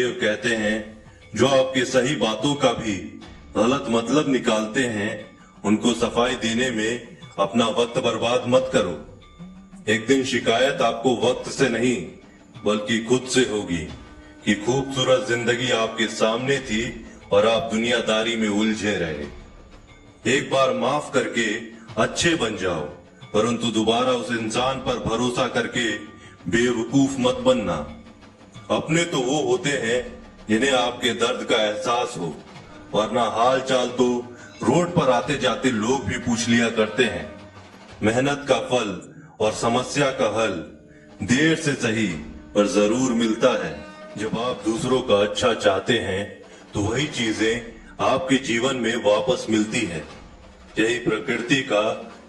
महादेव कहते हैं, जो आपके सही बातों का भी गलत मतलब निकालते हैं, उनको सफाई देने में अपना वक्त बर्बाद मत करो। एक दिन शिकायत आपको वक्त से नहीं बल्कि खुद से होगी कि खूबसूरत जिंदगी आपके सामने थी और आप दुनियादारी में उलझे रहे। एक बार माफ करके अच्छे बन जाओ, परंतु दोबारा उस इंसान पर भरोसा करके बेवकूफ मत बनना। अपने तो वो होते हैं जिन्हें आपके दर्द का एहसास हो, वरना हाल चाल तो रोड पर आते जाते लोग भी पूछ लिया करते हैं। मेहनत का फल और समस्या का हल देर से सही पर जरूर मिलता है। जब आप दूसरों का अच्छा चाहते हैं तो वही चीजें आपके जीवन में वापस मिलती है। यही प्रकृति का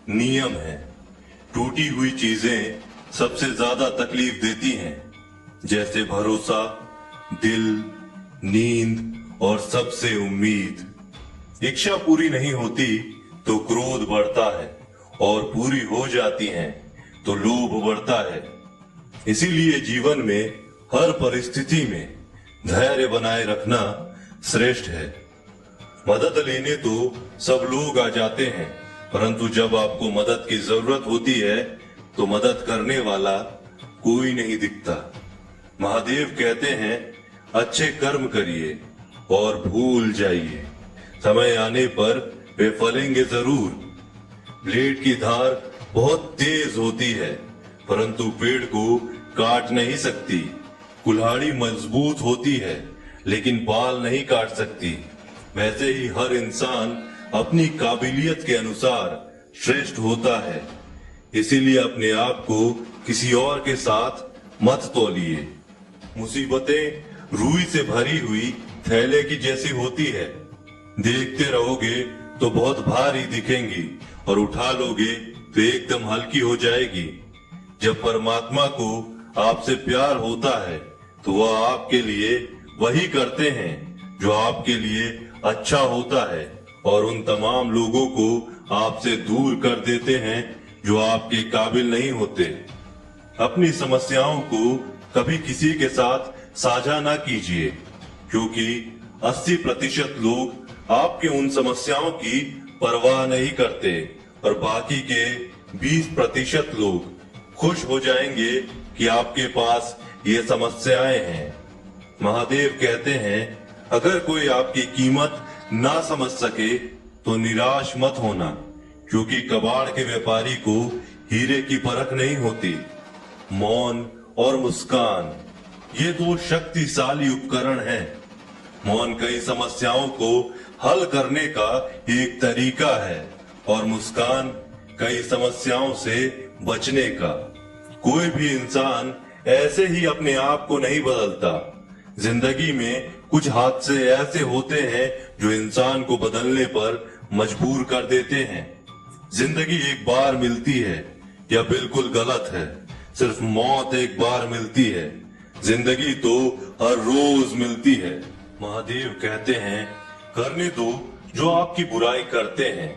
नियम है। टूटी हुई चीजें सबसे ज्यादा तकलीफ देती हैं, जैसे भरोसा, दिल, नींद और सबसे उम्मीद। इच्छा पूरी नहीं होती तो क्रोध बढ़ता है और पूरी हो जाती है तो लोभ बढ़ता है। इसीलिए जीवन में हर परिस्थिति में धैर्य बनाए रखना श्रेष्ठ है। मदद लेने तो सब लोग आ जाते हैं, परंतु जब आपको मदद की जरूरत होती है तो मदद करने वाला कोई नहीं दिखता। महादेव कहते हैं, अच्छे कर्म करिए और भूल जाइए, समय आने पर वे फलेंगे जरूर। ब्लेड की धार बहुत तेज होती है, परंतु पेड़ को काट नहीं सकती। कुल्हाड़ी मजबूत होती है, लेकिन बाल नहीं काट सकती। वैसे ही हर इंसान अपनी काबिलियत के अनुसार श्रेष्ठ होता है। इसीलिए अपने आप को किसी और के साथ मत तौलिए। मुसीबतें रुई से भरी हुई थैले की जैसी होती है। देखते रहोगे तो बहुत भारी दिखेंगी और उठा लोगे तो एकदम हल्की हो जाएगी। जब परमात्मा को आपसे प्यार होता है तो वह आपके लिए वही करते हैं जो आपके लिए अच्छा होता है, और उन तमाम लोगों को आपसे दूर कर देते हैं जो आपके काबिल नहीं होते। अपनी समस्याओं को कभी किसी के साथ साझा ना कीजिए, क्योंकि 80% लोग आपके उन समस्याओं की परवाह नहीं करते और बाकी के 20% लोग खुश हो जाएंगे कि आपके पास ये समस्याएं हैं। महादेव कहते हैं, अगर कोई आपकी कीमत ना समझ सके तो निराश मत होना, क्योंकि कबाड़ के व्यापारी को हीरे की परख नहीं होती। मौन और मुस्कान, ये दो शक्तिशाली उपकरण हैं। मौन कई समस्याओं को हल करने का एक तरीका है और मुस्कान कई समस्याओं से बचने का। कोई भी इंसान ऐसे ही अपने आप को नहीं बदलता। जिंदगी में कुछ हादसे ऐसे होते हैं जो इंसान को बदलने पर मजबूर कर देते हैं। जिंदगी एक बार मिलती है, यह बिल्कुल गलत है। सिर्फ मौत एक बार मिलती है, जिंदगी तो हर रोज मिलती है। महादेव कहते हैं, करने दो जो आपकी बुराई करते हैं।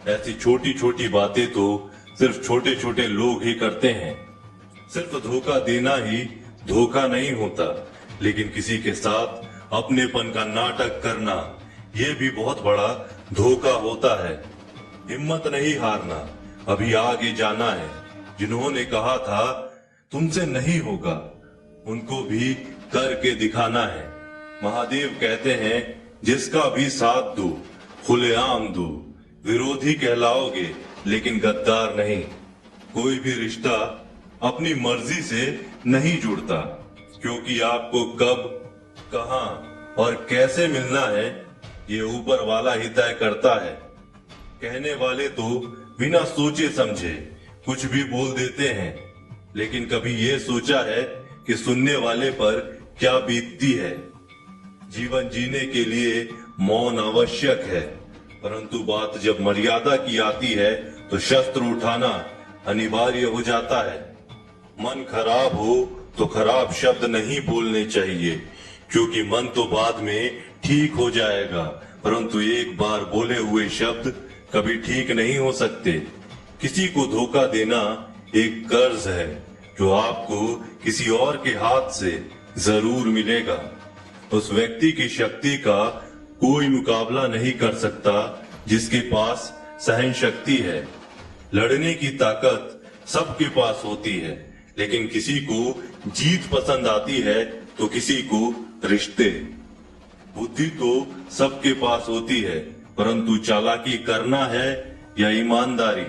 ऐसी छोटी छोटी बातें तो सिर्फ छोटे छोटे लोग ही करते हैं। सिर्फ धोखा देना ही धोखा नहीं होता, लेकिन किसी के साथ अपनेपन का नाटक करना, यह भी बहुत बड़ा धोखा होता है। हिम्मत नहीं हारना, अभी आगे जाना है। जिन्होंने कहा था तुमसे नहीं होगा, उनको भी करके दिखाना है। महादेव कहते हैं, जिसका भी साथ दो, खुलेआम दो। विरोधी कहलाओगे लेकिन गद्दार नहीं। कोई भी रिश्ता अपनी मर्जी से नहीं जुड़ता, क्योंकि आपको कब, कहां और कैसे मिलना है ये ऊपर वाला ही तय करता है। कहने वाले तो बिना सोचे समझे कुछ भी बोल देते हैं, लेकिन कभी ये सोचा है कि सुनने वाले पर क्या बीतती है। जीवन जीने के लिए मौन आवश्यक है, परंतु बात जब मर्यादा की आती है तो शस्त्र उठाना अनिवार्य हो जाता है। मन खराब हो तो खराब शब्द नहीं बोलने चाहिए, क्योंकि मन तो बाद में ठीक हो जाएगा, परंतु एक बार बोले हुए शब्द कभी ठीक नहीं हो सकते। किसी को धोखा देना एक कर्ज है जो आपको किसी और के हाथ से जरूर मिलेगा। उस व्यक्ति की शक्ति का कोई मुकाबला नहीं कर सकता जिसके पास सहन शक्ति है। लड़ने की ताकत सबके पास होती है, लेकिन किसी को जीत पसंद आती है तो किसी को रिश्ते। बुद्धि तो सबके पास होती है, परंतु चालाकी करना है या ईमानदारी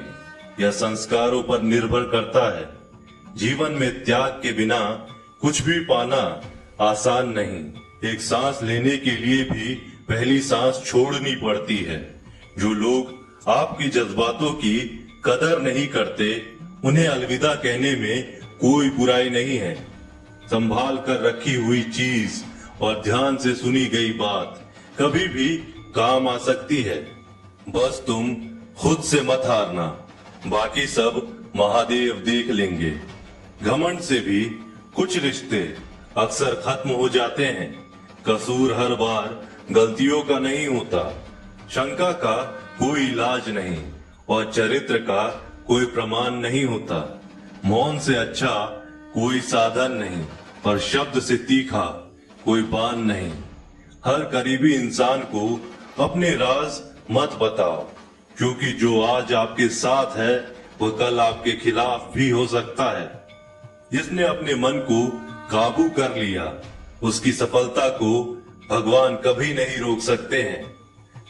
या संस्कारों पर निर्भर करता है। जीवन में त्याग के बिना कुछ भी पाना आसान नहीं। एक सांस लेने के लिए भी पहली सांस छोड़नी पड़ती है। जो लोग आपके जज्बातों की कदर नहीं करते, उन्हें अलविदा कहने में कोई बुराई नहीं है। संभाल कर रखी हुई चीज और ध्यान से सुनी गई बात कभी भी काम आ सकती है। बस तुम खुद से मत हारना, बाकी सब महादेव देख लेंगे। घमंड से भी कुछ रिश्ते अक्सर खत्म हो जाते हैं। कसूर हर बार गलतियों का नहीं होता, शंका का कोई इलाज नहीं और चरित्र का कोई प्रमाण नहीं होता। मौन से अच्छा कोई साधन नहीं और शब्द से तीखा कोई बाण नहीं। हर करीबी इंसान को अपने राज मत बताओ, क्योंकि जो आज आपके साथ है वह कल आपके खिलाफ भी हो सकता है। जिसने अपने मन को काबू कर लिया, उसकी सफलता को भगवान कभी नहीं रोक सकते हैं।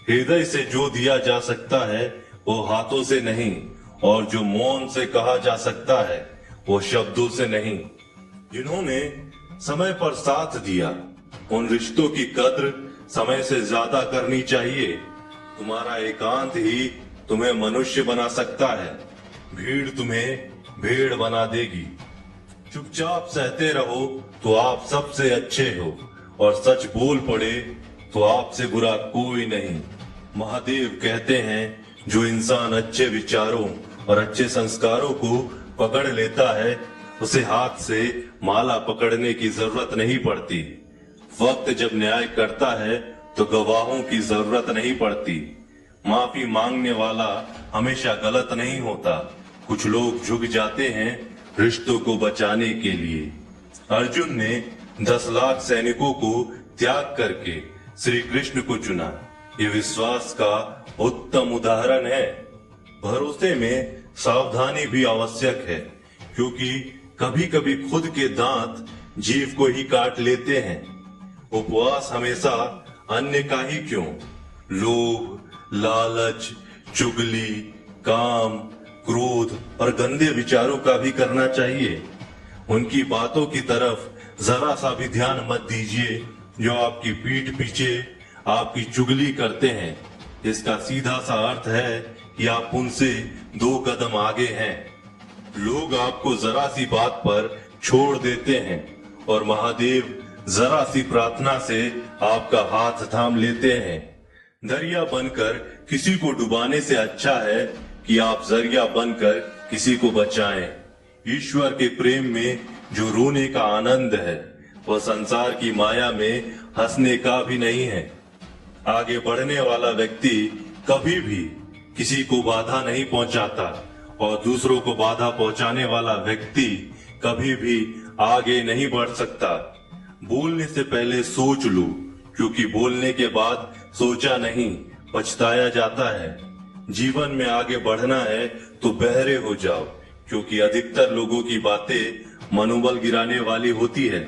हृदय से जो दिया जा सकता है वो हाथों से नहीं, और जो मौन से कहा जा सकता है वो शब्दों से नहीं। जिन्होंने समय पर साथ दिया, उन रिश्तों की कद्र समय से ज्यादा करनी चाहिए। तुम्हारा एकांत ही तुम्हें मनुष्य बना सकता है, भीड़ तुम्हें भेड़ बना देगी। चुपचाप सहते रहो तो आप सबसे अच्छे हो, और सच बोल पड़े तो आपसे बुरा कोई नहीं। महादेव कहते हैं, जो इंसान अच्छे विचारों और अच्छे संस्कारों को पकड़ लेता है, उसे हाथ से माला पकड़ने की जरूरत नहीं पड़ती। वक्त जब न्याय करता है तो गवाहों की जरूरत नहीं पड़ती। माफी मांगने वाला हमेशा गलत नहीं होता। कुछ लोग झुक जाते हैं रिश्तों को बचाने के लिए। अर्जुन ने 10 लाख सैनिकों को त्याग करके श्री कृष्ण को चुना। ये विश्वास का उत्तम उदाहरण है। भरोसे में सावधानी भी आवश्यक है, क्योंकि कभी कभी खुद के दांत जीव को ही काट लेते हैं। उपवास हमेशा अन्य का ही क्यों, लोभ, लालच, चुगली, काम, क्रोध और गंदे विचारों का भी करना चाहिए। उनकी बातों की तरफ जरा सा भी ध्यान मत दीजिए जो आपकी पीठ पीछे आपकी चुगली करते हैं। इसका सीधा सा अर्थ है कि आप उनसे 2 कदम आगे हैं। लोग आपको जरा सी बात पर छोड़ देते हैं और महादेव जरा सी प्रार्थना से आपका हाथ थाम लेते हैं। दरिया बनकर किसी को डुबाने से अच्छा है कि आप जरिया बनकर किसी को बचाएं। ईश्वर के प्रेम में जो रोने का आनंद है, वह संसार की माया में हंसने का भी नहीं है। आगे बढ़ने वाला व्यक्ति कभी भी किसी को बाधा नहीं पहुंचाता, और दूसरों को बाधा पहुंचाने वाला व्यक्ति कभी भी आगे नहीं बढ़ सकता। बोलने से पहले सोच लो, क्योंकि बोलने के बाद सोचा नहीं पछताया जाता है। जीवन में आगे बढ़ना है तो बहरे हो जाओ, क्योंकि अधिकतर लोगों की बातें मनोबल गिराने वाली होती है।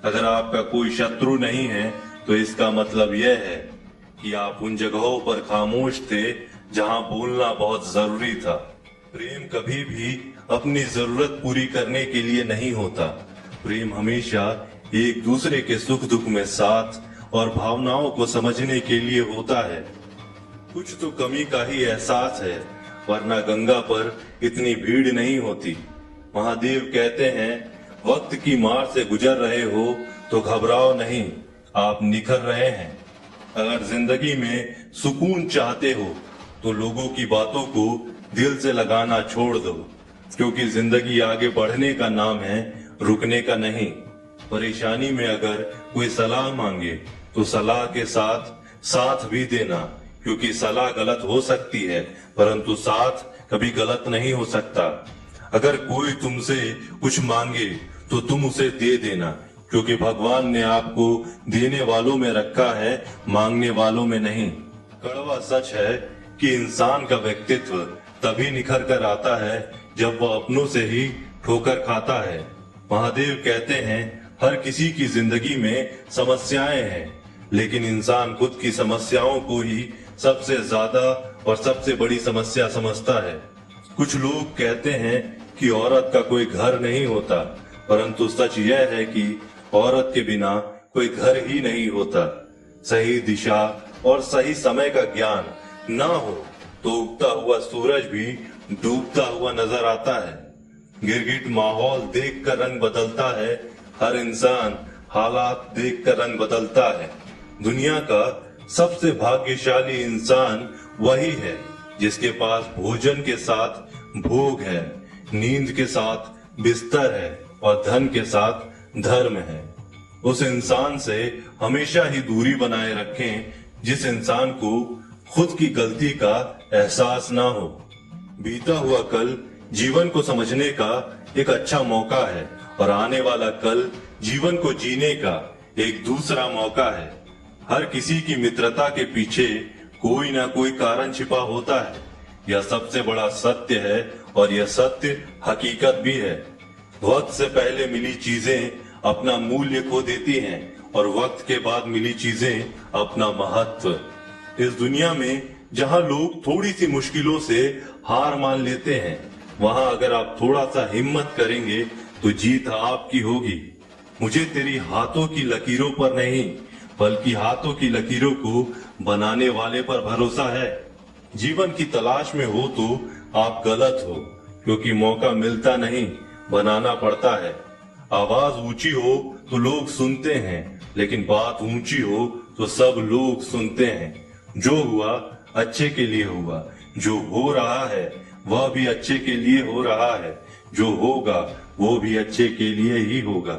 अगर आपका कोई शत्रु नहीं है तो इसका मतलब यह है कि आप उन जगहों पर खामोश थे जहां बोलना बहुत जरूरी था। प्रेम कभी भी अपनी जरूरत पूरी करने के लिए नहीं होता। प्रेम हमेशा एक दूसरे के सुख दुख में साथ और भावनाओं को समझने के लिए होता है। कुछ तो कमी का ही एहसास है, वरना गंगा पर इतनी भीड़ नहीं होती। महादेव कहते हैं, वक्त की मार से गुजर रहे हो तो घबराओ नहीं, आप निखर रहे हैं। अगर जिंदगी में सुकून चाहते हो तो लोगों की बातों को दिल से लगाना छोड़ दो, क्योंकि जिंदगी आगे बढ़ने का नाम है, रुकने का नहीं। परेशानी में अगर कोई सलाह मांगे तो सलाह के साथ साथ भी देना, क्योंकि सलाह गलत हो सकती है परंतु साथ कभी गलत नहीं हो सकता। अगर कोई तुमसे कुछ मांगे तो तुम उसे दे देना, क्योंकि भगवान ने आपको देने वालों में रखा है, मांगने वालों में नहीं। कड़वा सच है कि इंसान का व्यक्तित्व तभी निखर कर आता है जब वह अपनों से ही ठोकर खाता है। महादेव कहते हैं हर किसी की जिंदगी में समस्याएं हैं, लेकिन इंसान खुद की समस्याओं को ही सबसे ज्यादा और सबसे बड़ी समस्या समझता है। कुछ लोग कहते हैं कि औरत का कोई घर नहीं होता, परंतु सच यह है कि औरत के बिना कोई घर ही नहीं होता। सही दिशा और सही समय का ज्ञान ना हो तो उगता हुआ सूरज भी डूबता हुआ नजर आता है। गिरगिट माहौल देखकर रंग बदलता है, हर इंसान हालात देखकर रंग बदलता है। दुनिया का सबसे भाग्यशाली इंसान वही है जिसके पास भोजन के साथ भोग है, नींद के साथ बिस्तर है और धन के साथ धर्म है। उस इंसान से हमेशा ही दूरी बनाए रखें जिस इंसान को खुद की गलती का एहसास ना हो। बीता हुआ कल जीवन को समझने का एक अच्छा मौका है और आने वाला कल जीवन को जीने का एक दूसरा मौका है। हर किसी की मित्रता के पीछे कोई ना कोई कारण छिपा होता है। यह सबसे बड़ा सत्य है और यह सत्य हकीकत भी है। वक्त से पहले मिली चीजें अपना मूल्य खो देती हैं और वक्त के बाद मिली चीजें अपना महत्व। इस दुनिया में जहां लोग थोड़ी सी मुश्किलों से हार मान लेते हैं, वहां अगर आप थोड़ा सा हिम्मत करेंगे तो जीत आपकी होगी। मुझे तेरी हाथों की लकीरों पर नहीं, बल्कि हाथों की लकीरों को बनाने वाले पर भरोसा है। जीवन की तलाश में हो तो आप गलत हो, क्योंकि मौका मिलता नहीं, बनाना पड़ता है। आवाज ऊंची हो तो लोग सुनते हैं, लेकिन बात ऊंची हो तो सब लोग सुनते हैं। जो हुआ अच्छे के लिए हुआ, जो हो रहा है वह भी अच्छे के लिए हो रहा है, जो होगा वो भी अच्छे के लिए ही होगा।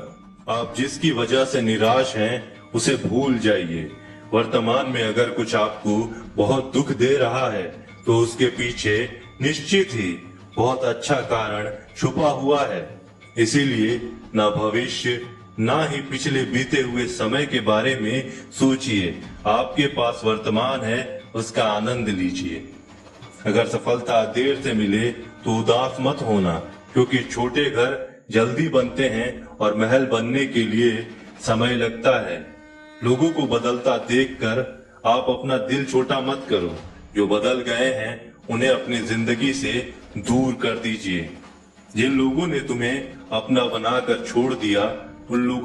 आप जिसकी वजह से निराश हैं उसे भूल जाइए। वर्तमान में अगर कुछ आपको बहुत दुख दे रहा है तो उसके पीछे निश्चित ही बहुत अच्छा कारण छुपा हुआ है। इसीलिए ना भविष्य ना ही पिछले बीते हुए समय के बारे में सोचिए। आपके पास वर्तमान है, उसका आनंद लीजिए। अगर सफलता देर से मिले तो उदास मत होना, क्योंकि छोटे घर जल्दी बनते हैं और महल बनने के लिए समय लगता है। लोगों को बदलता देखकर आप अपना दिल छोटा मत करो। जो बदल गए हैं उन्हें अपनी जिंदगी से दूर कर दीजिए। जिन लोगों ने तुम्हें अपना बनाकर छोड़ दिया, उन लोगों